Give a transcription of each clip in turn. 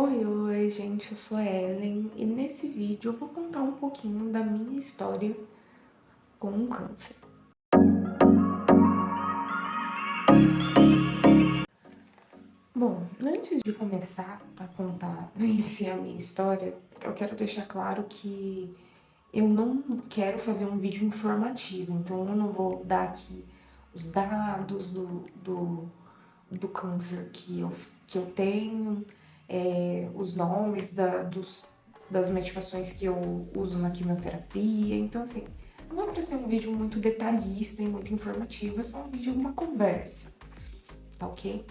Oi, gente, eu sou a Ellen e nesse vídeo eu vou contar um pouquinho da minha história com o câncer. Bom, antes de começar a contar em si a minha história, eu quero deixar claro que eu não quero fazer um vídeo informativo, então eu não vou dar aqui os dados do câncer que eu tenho, os nomes das medicações que eu uso na quimioterapia. Então, assim, não é para ser um vídeo muito detalhista e muito informativo, é só um vídeo de uma conversa, tá ok?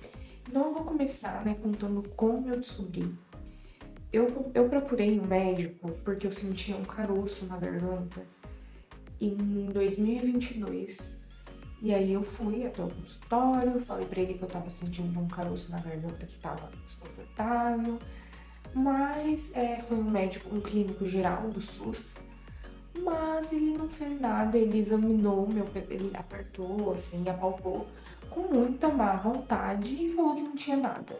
Então, eu vou começar, né, contando como eu descobri. Eu procurei um médico porque eu sentia um caroço na garganta em 2022. E aí eu fui até o consultório, falei pra ele que eu tava sentindo um caroço na garganta que tava desconfortável, mas foi um médico, um clínico geral do SUS, mas ele não fez nada, ele examinou ele apertou, assim, apalpou com muita má vontade e falou que não tinha nada.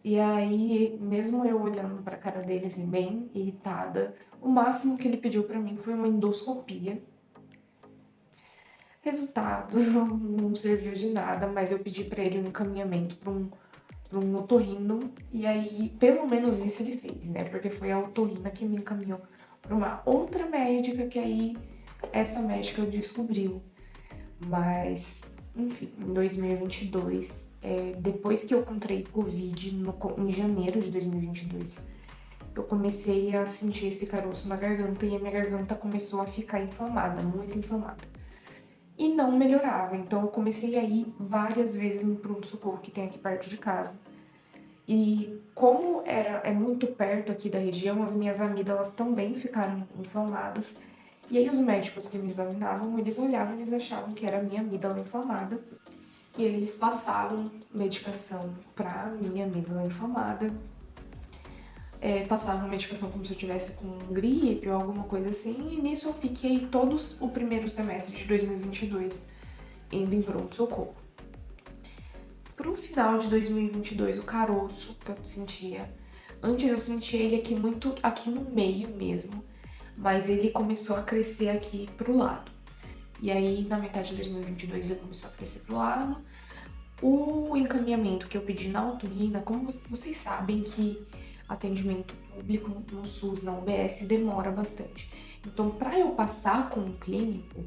E aí, mesmo eu olhando pra cara dele, assim, bem irritada, o máximo que ele pediu pra mim foi uma endoscopia. Resultado, não serviu de nada, mas eu pedi pra ele um encaminhamento pra um otorrino, e aí pelo menos isso ele fez, né? Porque foi a otorrina que me encaminhou pra uma outra médica, que aí essa médica descobriu. Mas, enfim, em 2022, depois que eu contraí Covid em janeiro de 2022, eu comecei a sentir esse caroço na garganta e a minha garganta começou a ficar inflamada, muito inflamada. E não melhorava, então eu comecei a ir várias vezes no pronto-socorro que tem aqui perto de casa. E como é muito perto aqui da região, as minhas amígdalas também ficaram inflamadas. E aí os médicos que me examinavam, eles olhavam e eles achavam que era a minha amígdala inflamada. E aí eles passavam medicação pra minha amígdala inflamada. Passavam medicação como se eu tivesse com gripe ou alguma coisa assim. E nisso eu fiquei todos o primeiro semestre de 2022 indo em pronto-socorro. Pro final de 2022, o caroço que eu sentia, antes eu sentia ele aqui muito aqui no meio mesmo, mas ele começou a crescer aqui pro lado. E aí, na metade de 2022, ele começou a crescer pro lado. O encaminhamento que eu pedi na otorrina, como vocês sabem que atendimento público no SUS, na UBS, demora bastante. Então, para eu passar com o clínico,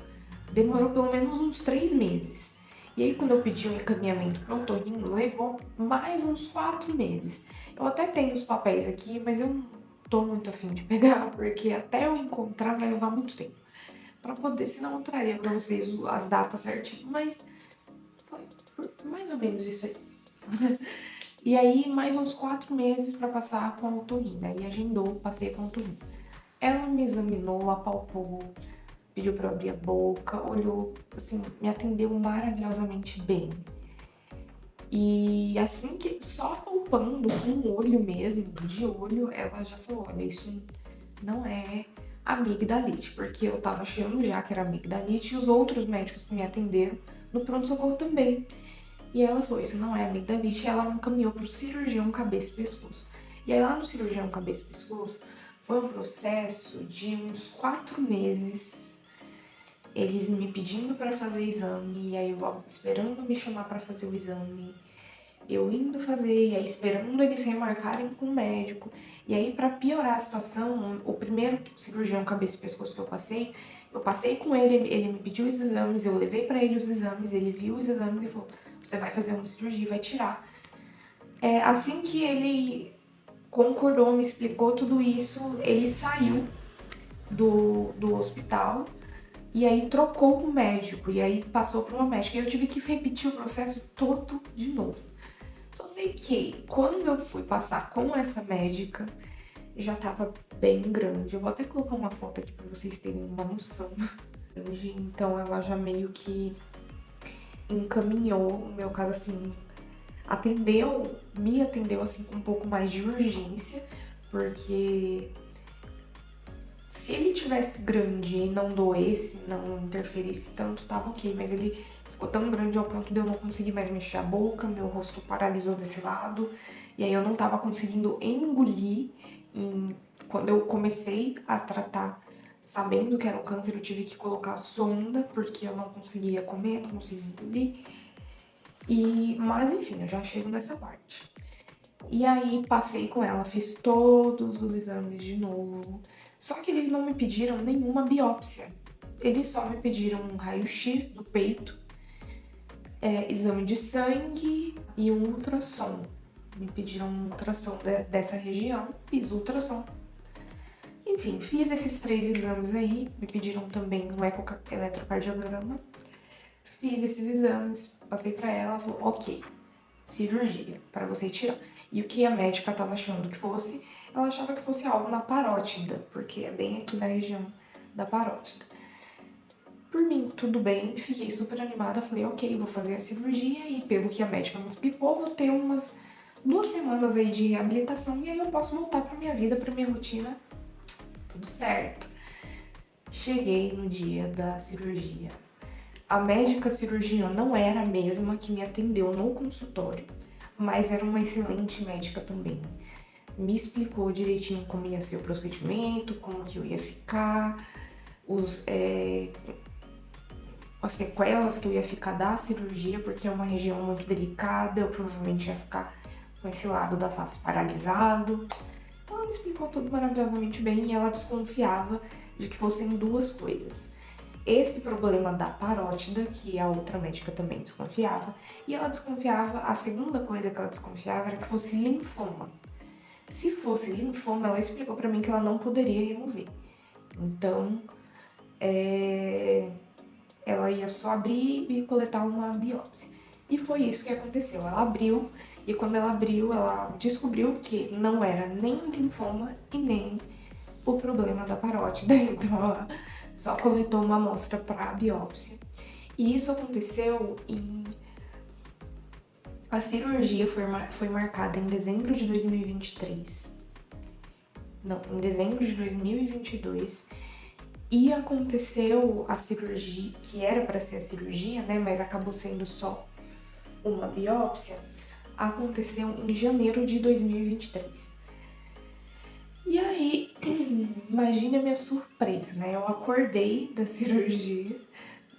demorou pelo menos uns 3 meses. E aí, quando eu pedi um encaminhamento para o otorrino, levou mais uns 4 meses. Eu até tenho os papéis aqui, mas eu não tô muito afim de pegar, porque até eu encontrar vai levar muito tempo. Para poder, senão eu traria para vocês as datas certinho, mas foi mais ou menos isso aí. E aí, mais uns 4 meses para passar com a otorrina. Aí agendou, passei com a otorrina. Ela me examinou, apalpou, pediu para eu abrir a boca, olhou, assim, me atendeu maravilhosamente bem. E assim que, só palpando com o olho mesmo, de olho, ela já falou: olha, isso não é amigdalite, porque eu tava achando já que era amigdalite e os outros médicos que me atenderam no pronto-socorro também. E ela falou: isso não é amigdalite, e ela me encaminhou pro cirurgião cabeça e pescoço. E aí lá no cirurgião cabeça e pescoço foi um processo de uns 4 meses, eles me pedindo para fazer exame, e aí eu esperando me chamar para fazer o exame, eu indo fazer, e aí esperando eles remarcarem com o médico. E aí, para piorar a situação, o primeiro cirurgião cabeça e pescoço que eu passei com ele me pediu os exames, eu levei para ele os exames, ele viu os exames e falou: você vai fazer uma cirurgia e vai tirar. Assim que ele concordou, me explicou tudo isso, ele saiu do hospital e aí trocou o médico, e aí passou para uma médica. E eu tive que repetir o processo todo de novo. Só sei que quando eu fui passar com essa médica, já tava bem grande. Eu vou até colocar uma foto aqui para vocês terem uma noção. Então ela já meio que encaminhou o meu caso, assim, me atendeu assim com um pouco mais de urgência, porque se ele tivesse grande e não doesse, não interferisse tanto, tava ok, mas ele ficou tão grande ao ponto de eu não conseguir mais mexer a boca, meu rosto paralisou desse lado, E aí eu não tava conseguindo engolir. Quando eu comecei a tratar, sabendo que era um câncer, eu tive que colocar sonda, porque eu não conseguia comer, não conseguia engolir. Mas enfim, eu já chego nessa parte. E aí passei com ela, fiz todos os exames de novo. Só que eles não me pediram nenhuma biópsia. Eles só me pediram um raio-x do peito, exame de sangue e um ultrassom. Me pediram um ultrassom dessa região, fiz o ultrassom. Enfim, fiz esses 3 exames aí, me pediram também um eletrocardiograma. Fiz esses exames, passei pra ela, falou, ok, cirurgia, para você tirar. E o que a médica tava achando que fosse, ela achava que fosse algo na parótida, porque é bem aqui na região da parótida. Por mim, tudo bem, fiquei super animada, falei, ok, vou fazer a cirurgia e pelo que a médica me explicou, vou ter umas 2 semanas aí de reabilitação e aí eu posso voltar pra minha vida, pra minha rotina, tudo certo. Cheguei no dia da cirurgia. A médica cirurgiã não era a mesma que me atendeu no consultório, mas era uma excelente médica também. Me explicou direitinho como ia ser o procedimento, como que eu ia ficar, as sequelas que eu ia ficar da cirurgia, porque é uma região muito delicada, eu provavelmente ia ficar com esse lado da face paralisado. Então ela me explicou tudo maravilhosamente bem e ela desconfiava de que fossem 2 coisas. Esse problema da parótida, que a outra médica também desconfiava, e ela desconfiava, a segunda coisa que ela desconfiava era que fosse linfoma. Se fosse linfoma, ela explicou pra mim que ela não poderia remover. Então, ela ia só abrir e coletar uma biópsia. E foi isso que aconteceu. Ela abriu, e quando ela abriu, ela descobriu que não era nem linfoma e nem o problema da parótida. Então, ela só coletou uma amostra para biópsia. E isso aconteceu A cirurgia foi marcada em dezembro de 2023. Não, em dezembro de 2022. E aconteceu a cirurgia, que era para ser a cirurgia, né, mas acabou sendo só uma biópsia, aconteceu em janeiro de 2023. E aí, imagine a minha surpresa, né? Eu acordei da cirurgia,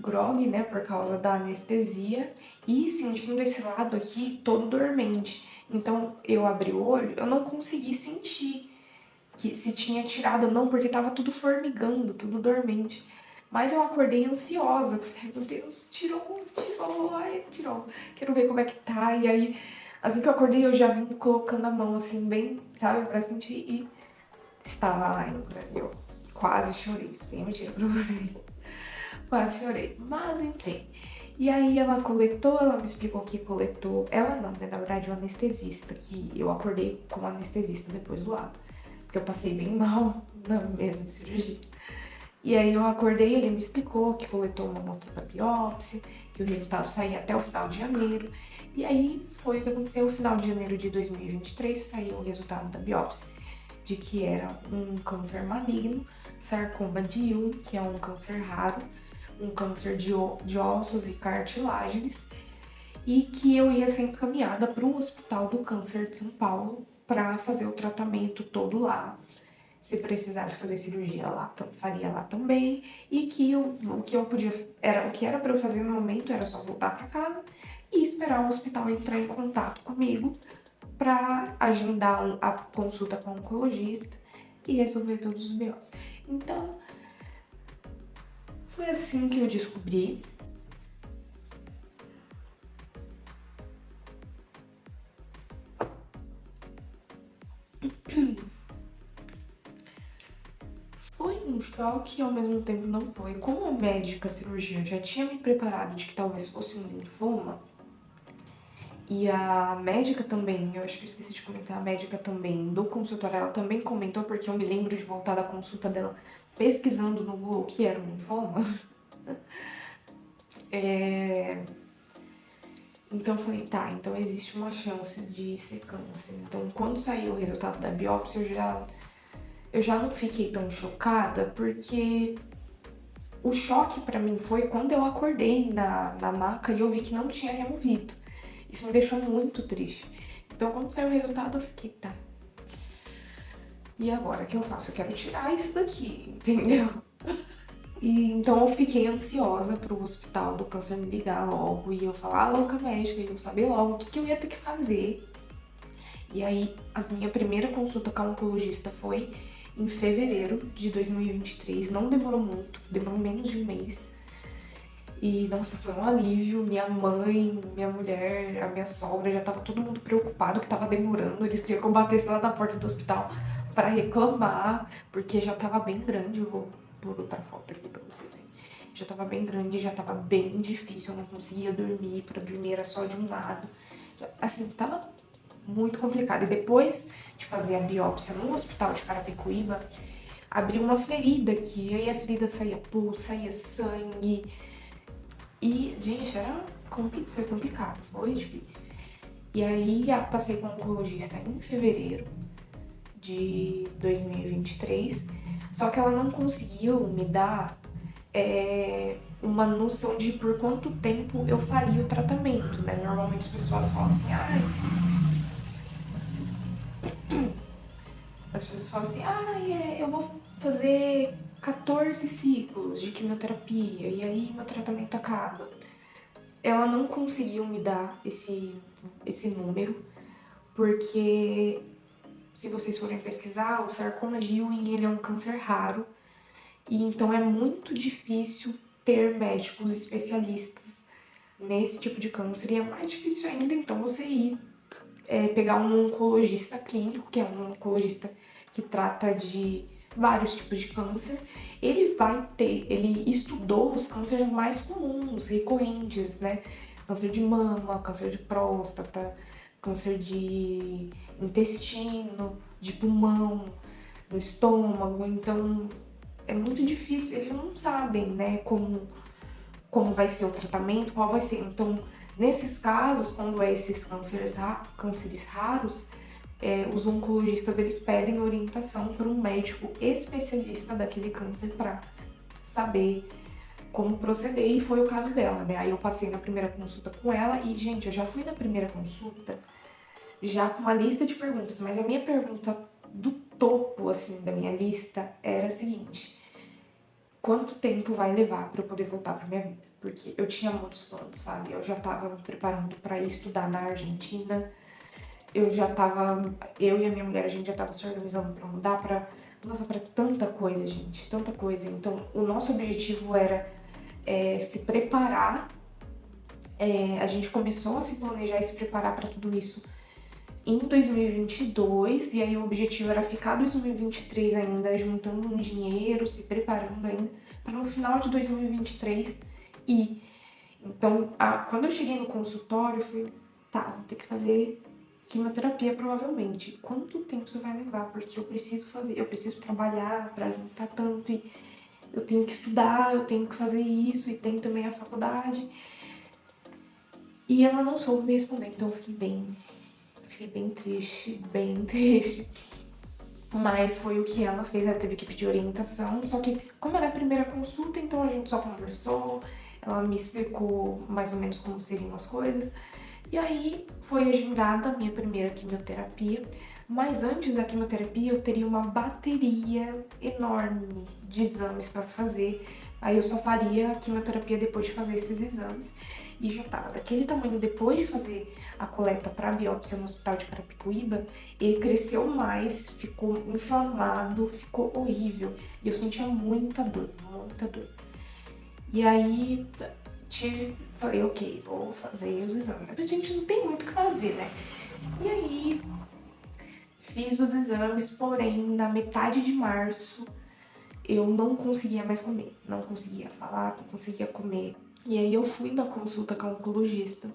grog, né, por causa da anestesia, e sentindo esse lado aqui todo dormente. Então, eu abri o olho, eu não consegui sentir que se tinha tirado ou não, porque tava tudo formigando, tudo dormente. Mas eu acordei ansiosa, falei, meu Deus, tirou, quero ver como é que tá. E aí, assim que eu acordei, eu já vim colocando a mão assim, bem, sabe, pra sentir, e estava lá ainda. Eu quase chorei, sem mentira pra vocês. Quase chorei, mas enfim. E aí ela coletou, ela me explicou que coletou. Ela não, né? Na verdade, o anestesista, que eu acordei com o anestesista depois do lado. Porque eu passei bem mal na mesa de cirurgia. E aí eu acordei, ele me explicou que coletou uma amostra para biópsia, que o resultado saía até o final de janeiro. E aí foi o que aconteceu, no final de janeiro de 2023, saiu o resultado da biópsia, de que era um câncer maligno, sarcoma de Ewing, que é um câncer raro, um câncer de ossos e cartilagens, e que eu ia ser encaminhada para o Hospital do Câncer de São Paulo para fazer o tratamento todo lá. Se precisasse fazer cirurgia lá, faria lá também, e que o que eu podia, o que era para eu fazer no momento era só voltar para casa e esperar o hospital entrar em contato comigo para agendar a consulta com o oncologista e resolver todos os BOs. Então, foi assim que eu descobri. Foi um choque e ao mesmo tempo não foi. Como a médica cirurgiã já tinha me preparado de que talvez fosse um linfoma, e a médica também, eu acho que eu esqueci de comentar, a médica também do consultório, ela também comentou, porque eu me lembro de voltar da consulta dela pesquisando no Google o que era um linfoma. Então eu falei, tá, então existe uma chance de ser câncer. Então quando saiu o resultado da biópsia, eu já não fiquei tão chocada, porque o choque pra mim foi quando eu acordei na maca e eu vi que não tinha removido. Isso me deixou muito triste. Então, quando saiu o resultado, eu fiquei, tá. E agora, o que eu faço? Eu quero tirar isso daqui, entendeu? E então eu fiquei ansiosa pro hospital do câncer me ligar logo e eu falar, louca médica, e eu saber logo o que eu ia ter que fazer. E aí, a minha primeira consulta com a oncologista foi em fevereiro de 2023. Não demorou muito, demorou menos de um mês. E, nossa, foi um alívio. Minha mãe, minha mulher, a minha sogra, já tava todo mundo preocupado que tava demorando. Eles queriam que eu batesse lá na porta do hospital para reclamar, porque já tava bem grande. Eu vou por outra foto aqui pra vocês verem. Já tava bem grande, já tava bem difícil. Eu não conseguia dormir, pra dormir era só de um lado. Assim, tava muito complicado. E depois de fazer a biópsia no hospital de Carapicuíba, abriu uma ferida aqui. E aí a ferida saía pus, saía sangue. E, gente, foi complicado, foi difícil. E aí passei com um oncologista em fevereiro de 2023, só que ela não conseguiu me dar uma noção de por quanto tempo eu faria o tratamento, né? Normalmente as pessoas falam assim, eu vou fazer 14 ciclos de quimioterapia e aí meu tratamento acaba. Ela não conseguiu me dar esse número, porque se vocês forem pesquisar, o sarcoma de Ewing ele é um câncer raro, e então é muito difícil ter médicos especialistas nesse tipo de câncer, e é mais difícil ainda então você ir pegar um oncologista clínico, que é um oncologista que trata de vários tipos de câncer. Ele estudou os cânceres mais comuns, recorrentes, né? Câncer de mama, câncer de próstata, câncer de intestino, de pulmão, no estômago. Então, é muito difícil. Eles não sabem, né, como vai ser o tratamento, qual vai ser. Então, nesses casos, quando é esses cânceres raros, os oncologistas eles pedem orientação para um médico especialista daquele câncer para saber como proceder, e foi o caso dela, né? Aí eu passei na primeira consulta com ela e, gente, eu já fui na primeira consulta já com uma lista de perguntas, mas a minha pergunta do topo, assim, da minha lista era a seguinte: quanto tempo vai levar para eu poder voltar para minha vida? Porque eu tinha muitos planos, sabe? Eu já tava me preparando para ir estudar na Argentina. Eu e a minha mulher, a gente já tava se organizando para mudar para tanta coisa, gente, tanta coisa. Então, o nosso objetivo era se preparar. A gente começou a se planejar e se preparar para tudo isso em 2022, e aí o objetivo era ficar 2023 ainda juntando um dinheiro, se preparando ainda, para no final de 2023 ir. Então, quando eu cheguei no consultório, eu falei, tá, vou ter que fazer quimioterapia provavelmente. Quanto tempo isso vai levar? Porque eu preciso trabalhar para juntar tanto, e eu tenho que estudar, eu tenho que fazer isso, e tem também a faculdade. E ela não soube me responder, então eu fiquei bem triste, bem triste. Mas foi o que ela fez, ela teve que pedir orientação. Só que, como era a primeira consulta, então a gente só conversou, ela me explicou mais ou menos como seriam as coisas. E aí foi agendada a minha primeira quimioterapia. Mas antes da quimioterapia eu teria uma bateria enorme de exames para fazer. Aí eu só faria a quimioterapia depois de fazer esses exames. E já tava daquele tamanho depois de fazer a coleta para biópsia no hospital de Carapicuíba. Ele cresceu mais, ficou inflamado, ficou horrível. E eu sentia muita dor, muita dor. E aí falei, ok, vou fazer os exames. A gente não tem muito o que fazer, né? E aí fiz os exames, porém na metade de março eu não conseguia mais comer. Não conseguia falar, não conseguia comer. E aí eu fui na consulta com a oncologista.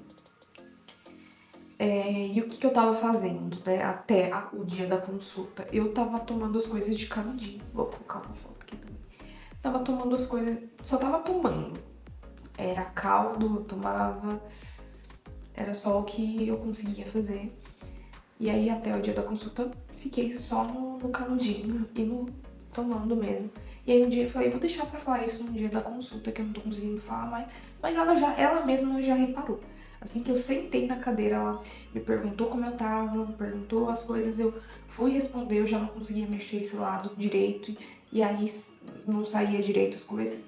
E o que eu tava fazendo, né, até o dia da consulta? Eu tava tomando as coisas de canudinho. Vou colocar uma foto aqui também. Tava tomando as coisas, só tava tomando. Era caldo, eu tomava, era só o que eu conseguia fazer. E aí até o dia da consulta fiquei só no canudinho e tomando mesmo. E aí um dia eu falei, vou deixar pra falar isso no dia da consulta, que eu não tô conseguindo falar mais. Mas ela mesma já reparou. Assim que eu sentei na cadeira, ela me perguntou como eu tava, me perguntou as coisas, eu fui responder, eu já não conseguia mexer esse lado direito, e aí não saía direito as coisas.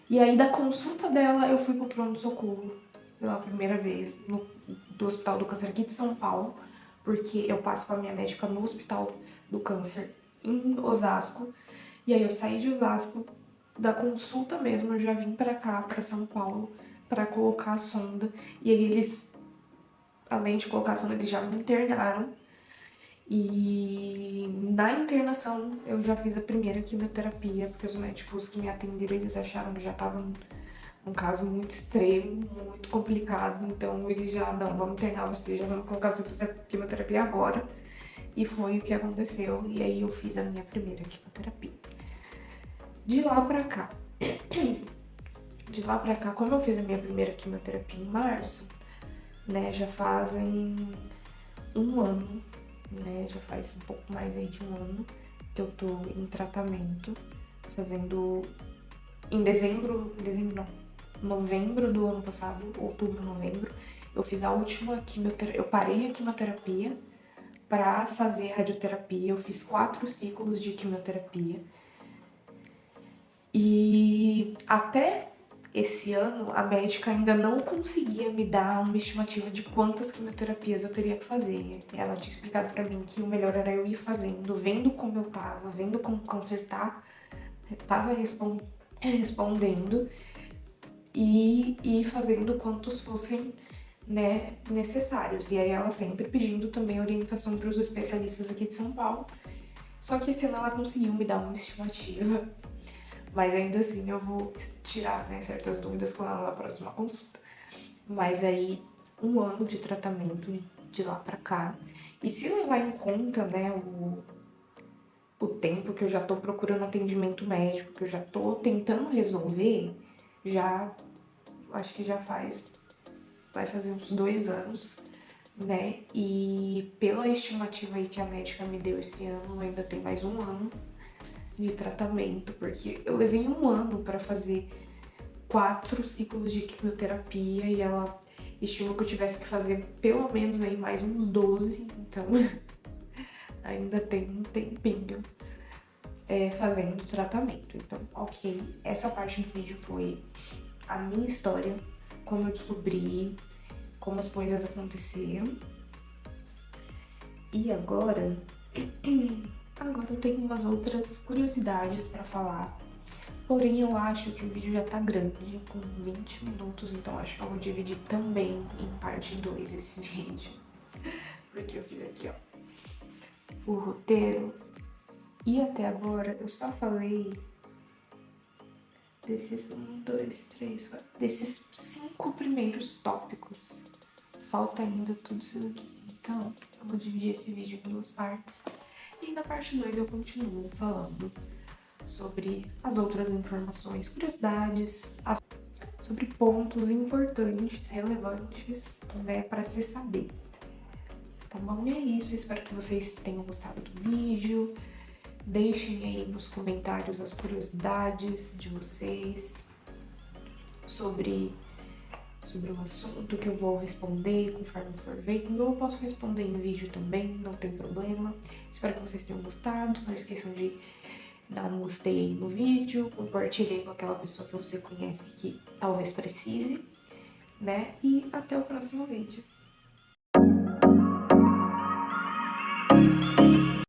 E aí da consulta dela, eu fui pro pronto-socorro pela primeira vez do Hospital do Câncer aqui de São Paulo, porque eu passo com a minha médica no Hospital do Câncer em Osasco. E aí eu saí de Osasco, da consulta mesmo, eu já vim pra cá, pra São Paulo, pra colocar a sonda. E aí eles, além de colocar a sonda, eles já me internaram. E na internação eu já fiz a primeira quimioterapia, porque os médicos que me atenderam, eles acharam que já tava um caso muito extremo, muito complicado. Então eles já, não, vamos internar você, já vamos colocar você pra fazer a quimioterapia agora. E foi o que aconteceu. E aí eu fiz a minha primeira quimioterapia. De lá pra cá, como eu fiz a minha primeira quimioterapia em março, né, já fazem um ano, né, já faz um pouco mais aí de um ano que eu tô em tratamento, fazendo em novembro do ano passado, outubro, novembro, eu fiz a última quimioterapia, eu parei a quimioterapia pra fazer radioterapia, eu fiz 4 ciclos de quimioterapia. E até esse ano, a médica ainda não conseguia me dar uma estimativa de quantas quimioterapias eu teria que fazer. Ela tinha explicado pra mim que o melhor era eu ir fazendo, vendo como eu tava, vendo como o câncer tava respondendo e fazendo quantos fossem, né, necessários. E aí ela sempre pedindo também orientação para os especialistas aqui de São Paulo. Só que esse ano ela conseguiu me dar uma estimativa, mas ainda assim eu vou tirar, né, certas dúvidas com ela na próxima consulta. Mas aí, um ano de tratamento de lá pra cá. E se levar em conta, né, o tempo que eu já tô procurando atendimento médico, que eu já tô tentando resolver, já acho que vai fazer uns 2 anos, né? E pela estimativa aí que a médica me deu esse ano, ainda tem mais um ano de tratamento, porque eu levei um ano para fazer 4 ciclos de quimioterapia e ela estimou que eu tivesse que fazer pelo menos aí mais uns 12, então ainda tem um tempinho fazendo tratamento. Então, ok, essa parte do vídeo foi a minha história, como eu descobri, como as coisas aconteceram. E agora eu tenho umas outras curiosidades para falar. Porém, eu acho que o vídeo já tá grande, com 20 minutos, então acho que eu vou dividir também em parte 2 esse vídeo. Porque eu fiz aqui, ó, o roteiro. E até agora eu só falei desses 5 primeiros tópicos. Falta ainda tudo isso aqui. Então, eu vou dividir esse vídeo em 2 partes. E na parte 2 eu continuo falando sobre as outras informações, curiosidades, sobre pontos importantes, relevantes, né, para se saber. Tá bom? E é isso, espero que vocês tenham gostado do vídeo. Deixem aí nos comentários as curiosidades de vocês sobre o assunto que eu vou responder conforme for vendo. Eu posso responder em vídeo também, não tem problema. Espero que vocês tenham gostado. Não esqueçam de dar um gostei aí no vídeo, compartilhe com aquela pessoa que você conhece que talvez precise, né? E até o próximo vídeo.